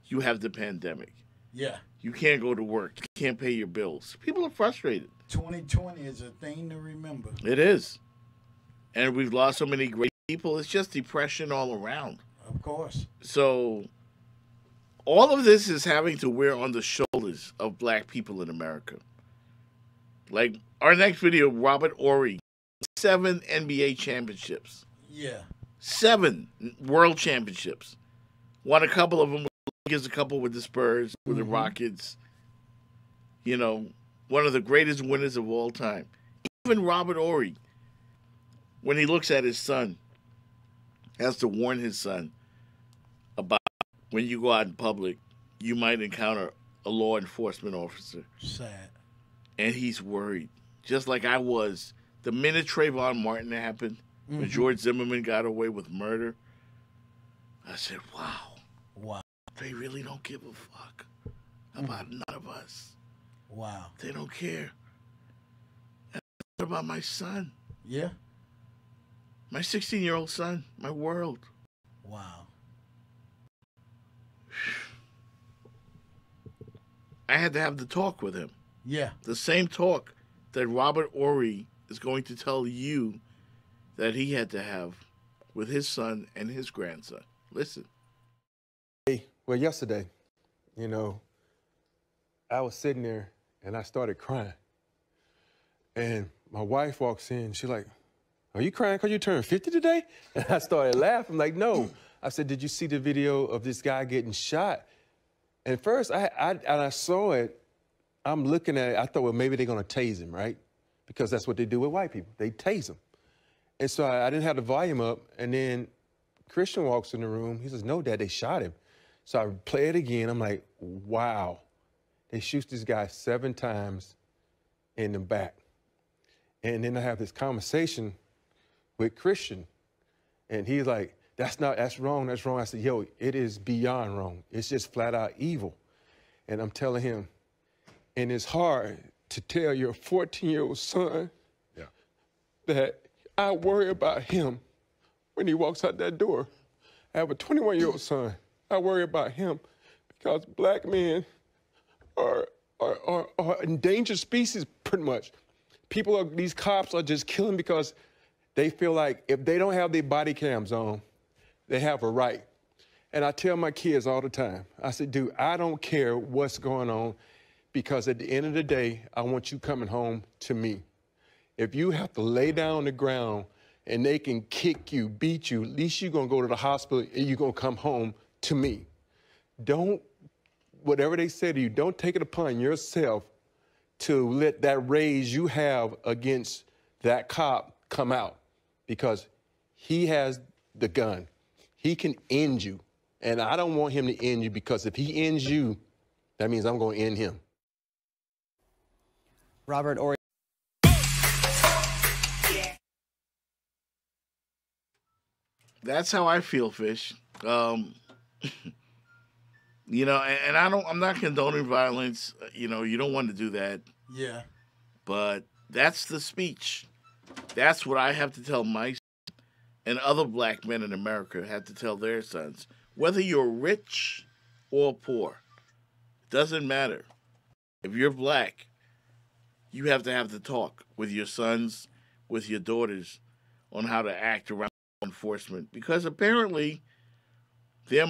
you have the pandemic. Yeah. You can't go to work. You can't pay your bills. People are frustrated. 2020 is a thing to remember. It is. And we've lost so many great people. It's just depression all around. Of course. So all of this is having to wear on the shoulders of black people in America. Like our next video, Robert Horry, 7 NBA championships. Yeah. 7 world championships. Won a couple of them. Gives a couple with the Spurs, with the Rockets. You know, one of the greatest winners of all time. Even Robert Horry, when he looks at his son, has to warn his son about when you go out in public, you might encounter a law enforcement officer. Sad. And he's worried, just like I was. The minute Trayvon Martin happened, when George Zimmerman got away with murder, I said, wow. Wow. They really don't give a fuck about none of us. Wow. They don't care. And what about my son? Yeah. My 16-year-old son, my world. Wow. I had to have the talk with him. Yeah. The same talk that Robert Horry is going to tell you that he had to have with his son and his grandson. Listen. Well, yesterday, you know, I was sitting there and I started crying. And my wife walks in, she's like, are you crying because you turned 50 today? And I started laughing, like, no. I said, did you see the video of this guy getting shot? And first, I saw it, I'm looking at it, I thought, well, maybe they're gonna tase him, right? Because that's what they do with white people, they tase them. And so I didn't have the volume up, and then Christian walks in the room, he says, no, Dad, they shot him. So I play it again. I'm like, wow. They shoot this guy 7 times in the back. And then I have this conversation with Christian. And he's like, that's wrong, that's wrong. I said, yo, it is beyond wrong. It's just flat out evil. And I'm telling him, and it's hard to tell your 14-year-old son that I worry about him when he walks out that door. I have a 21-year-old son. I worry about him because black men are endangered species, pretty much. These cops are just killing because they feel like if they don't have their body cams on, they have a right. And I tell my kids all the time, I said, dude, I don't care what's going on because at the end of the day, I want you coming home to me. If you have to lay down on the ground and they can kick you, beat you, at least you're gonna go to the hospital and you're gonna come home to me. Don't, whatever they say to you, don't take it upon yourself to let that rage you have against that cop come out because he has the gun. He can end you. And I don't want him to end you because if he ends you, that means I'm going to end him. Robert Horry. That's how I feel, Fish. You know, and I'm not condoning violence. You know, you don't want to do that. Yeah. But that's the speech. That's what I have to tell my son and other black men in America have to tell their sons. Whether you're rich or poor, it doesn't matter. If you're black, you have to have the talk with your sons, with your daughters, on how to act around law enforcement. Because apparently, they're